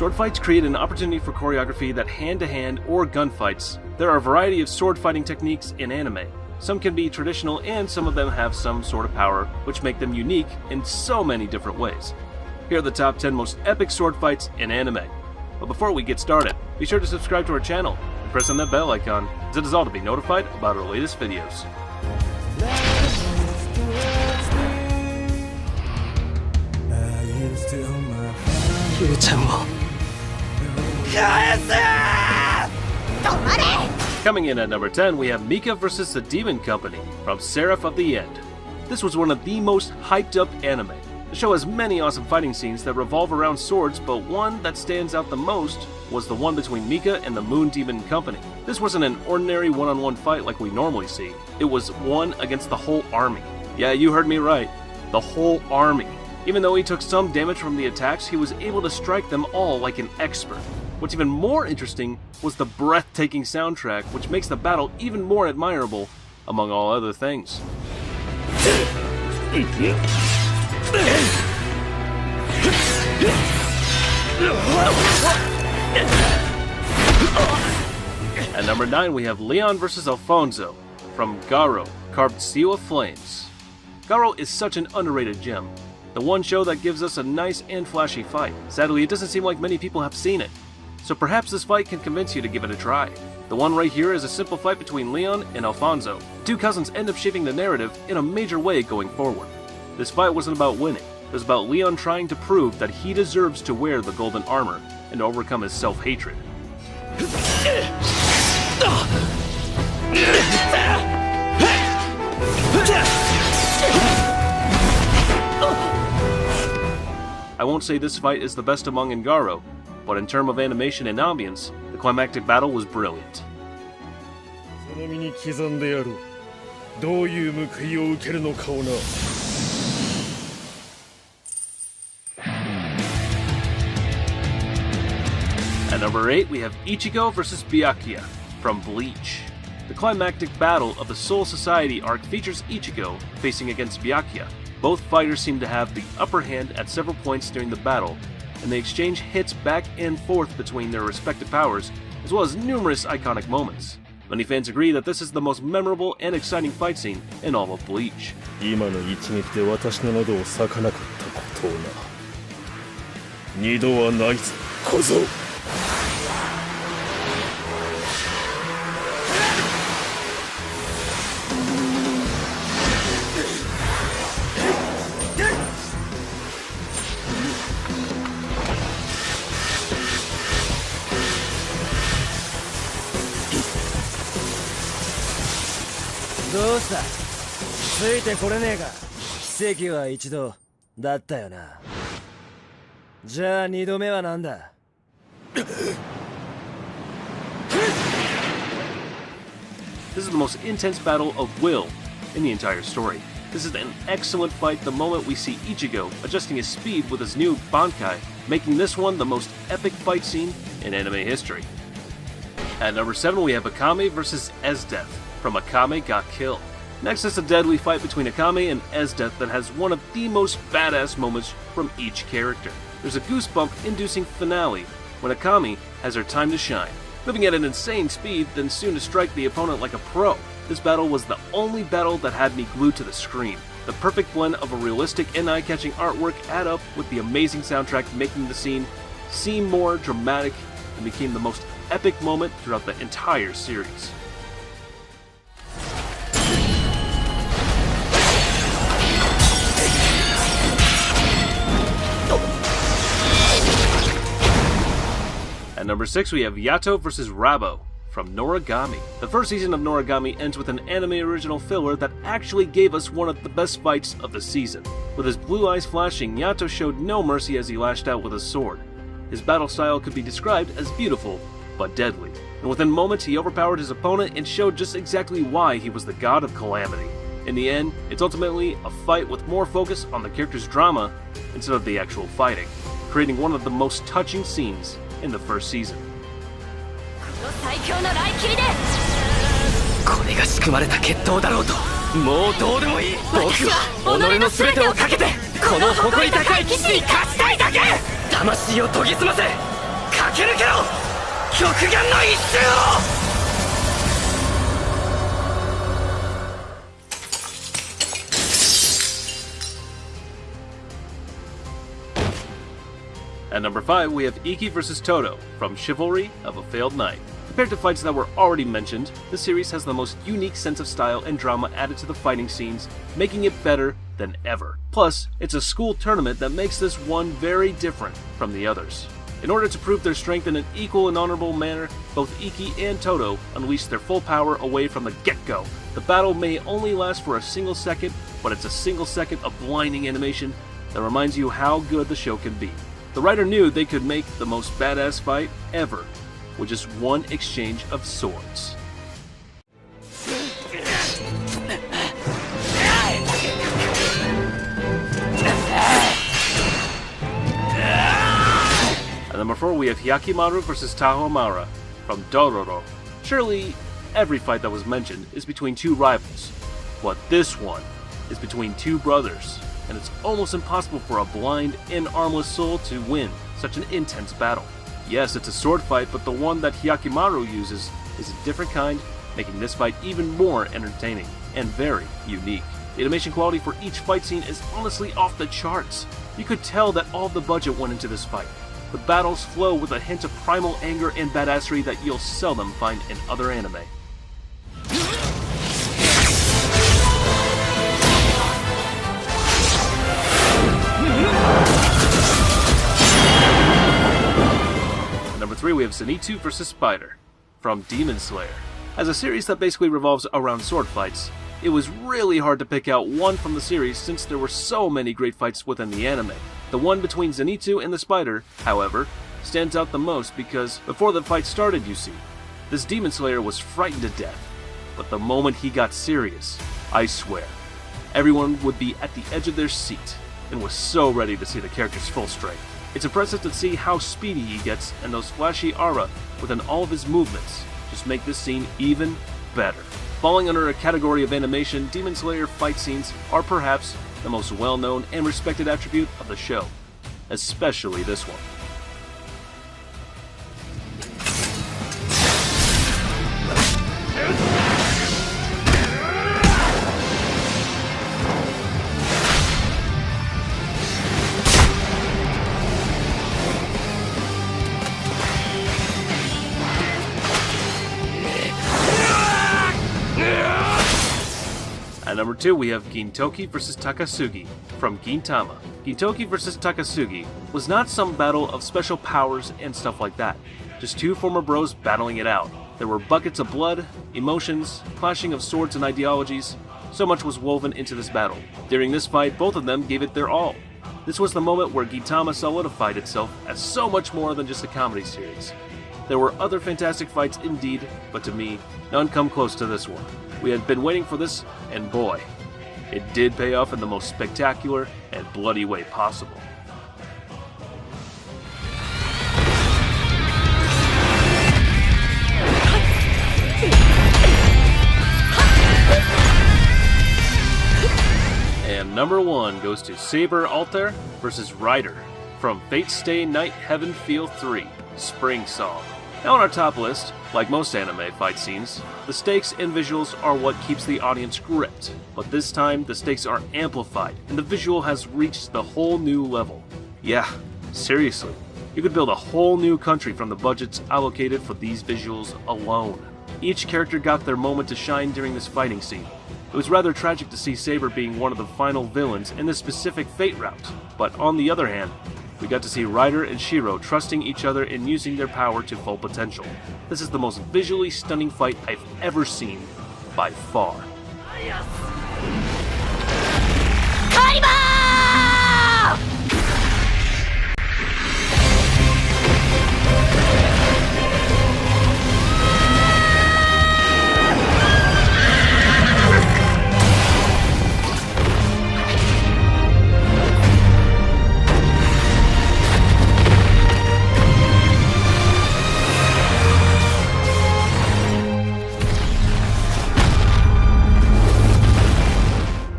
sword fights create an opportunity for choreography that hand-to-hand or gunfights. There are a variety of sword fighting techniques in anime. Some can be traditional and some of them have some sort of power, which make them unique in so many different ways. Here are the top 10 most epic sword fights in anime. But before we get started, be sure to subscribe to our channel and press on that bell icon, as it is all to be notified about our latest videos. Coming in at number 10, we have Mika vs. the Demon Company from Seraph of the End. This was one of the most hyped up anime. The show has many awesome fighting scenes that revolve around swords, but one that stands out the most was the one between Mika and the Moon Demon Company. This wasn't an ordinary one-on-one fight like we normally see. It was one against the whole army. Yeah, you heard me right. The whole army. Even though he took some damage from the attacks, he was able to strike them all like an expert. What's even more interesting was the breathtaking soundtrack, which makes the battle even more admirable, among all other things. At number 9, we have Leon vs. Alfonso from Garo, Carved Steel of Flames. Garo is such an underrated gem. The one show that gives us a nice and flashy fight. Sadly, it doesn't seem like many people have seen it. So perhaps this fight can convince you to give it a try. The one right here is a simple fight between Leon and Alfonso. The two cousins end up shaping the narrative in a major way going forward. This fight wasn't about winning. It was about Leon trying to prove that he deserves to wear the golden armor and overcome his self-hatred. I won't say this fight is the best among Garo, but in terms of animation and ambience, the climactic battle was brilliant. At number 8, we have Ichigo vs. Byakuya from Bleach. The climactic battle of the Soul Society arc features Ichigo facing against Byakuya. Both fighters seem to have the upper hand at several points during the battle, and they exchange hits back and forth between their respective powers, as well as numerous iconic moments. Many fans agree that this is the most memorable and exciting fight scene in all of Bleach. This is the most intense battle of will in the entire story. This is an excellent fight the moment we see Ichigo adjusting his speed with his new Bankai, making this one the most epic fight scene in anime history. At number 7, we have Akame vs. Esdeath from Akame Got Killed. Next is a deadly fight between Akame and Esdeath that has one of the most badass moments from each character. There's a goosebump-inducing finale when Akame has her time to shine, moving at an insane speed, then soon to strike the opponent like a pro. This battle was the only battle that had me glued to the screen. The perfect blend of a realistic and eye-catching artwork add up with the amazing soundtrack, making the scene seem more dramatic and became the most epic moment throughout the entire series. At number 6, we have Yato vs. Rabo from Noragami. The first season of Noragami ends with an anime original filler that actually gave us one of the best fights of the season. With his blue eyes flashing, Yato showed no mercy as he lashed out with his sword. His battle style could be described as beautiful, but deadly. And within moments, he overpowered his opponent and showed just exactly why he was the god of calamity. In the end, it's ultimately a fight with more focus on the character's drama instead of the actual fighting, creating one of the most touching scenes in the first season. At number 5, we have Iki vs. Todo from Chivalry of a Failed Knight. Compared to fights that were already mentioned, the series has the most unique sense of style and drama added to the fighting scenes, making it better than ever. Plus, it's a school tournament that makes this one very different from the others. In order to prove their strength in an equal and honorable manner, both Iki and Todo unleash their full power away from the get-go. The battle may only last for a single second, but it's a single second of blinding animation that reminds you how good the show can be. The writer knew they could make the most badass fight ever with just one exchange of swords. At number 4, we have Hyakimaru vs. Tahomaru from Dororo. Surely, every fight that was mentioned is between two rivals, but this one is between two brothers, and it's almost impossible for a blind and armless soul to win such an intense battle. Yes, it's a sword fight, but the one that Hyakimaru uses is a different kind, making this fight even more entertaining and very unique. The animation quality for each fight scene is honestly off the charts. You could tell that all the budget went into this fight. The battles flow with a hint of primal anger and badassery that you'll seldom find in other anime. At number 3, we have Zenitsu vs. Spider from Demon Slayer. As a series that basically revolves around sword fights, it was really hard to pick out one from the series since there were so many great fights within the anime. The one between Zenitsu and the Spider, however, stands out the most because before the fight started, you see, this Demon Slayer was frightened to death. But the moment he got serious, I swear, everyone would be at the edge of their seat and was so ready to see the character's full strength. It's impressive to see how speedy he gets, and those flashy aura within all of his movements just make this scene even better. Falling under a category of animation, Demon Slayer fight scenes are perhaps the most well-known and respected attribute of the show, especially this one. At number 2, we have Gintoki vs. Takasugi from Gintama. Gintoki vs. Takasugi was not some battle of special powers and stuff like that, just two former bros battling it out. There were buckets of blood, emotions, clashing of swords and ideologies. So much was woven into this battle. During this fight, both of them gave it their all. This was the moment where Gintama solidified itself as so much more than just a comedy series. There were other fantastic fights indeed, but to me, none come close to this one. We had been waiting for this, and boy, it did pay off in the most spectacular and bloody way possible. And number 1 goes to Saber Altair vs. Rider from Fate Stay Night Heaven Feel 3, Spring Song. Now on our top list, like most anime fight scenes, the stakes and visuals are what keeps the audience gripped. But this time, the stakes are amplified, and the visual has reached the whole new level. Yeah, seriously, you could build a whole new country from the budgets allocated for these visuals alone. Each character got their moment to shine during this fighting scene. It was rather tragic to see Saber being one of the final villains in this specific fate route, but on the other hand, we got to see Ryder and Shiro trusting each other and using their power to full potential. This is the most visually stunning fight I've ever seen, by far.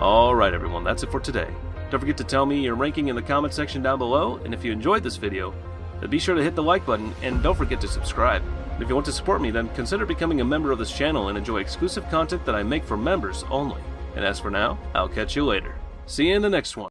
Alright everyone, that's it for today. Don't forget to tell me your ranking in the comment section down below, and if you enjoyed this video, Then be sure to hit the like button and don't forget to subscribe. And if you want to support me, then consider becoming a member of this channel and enjoy exclusive content that I make for members only. And as for now, I'll catch you later. See you in the next one.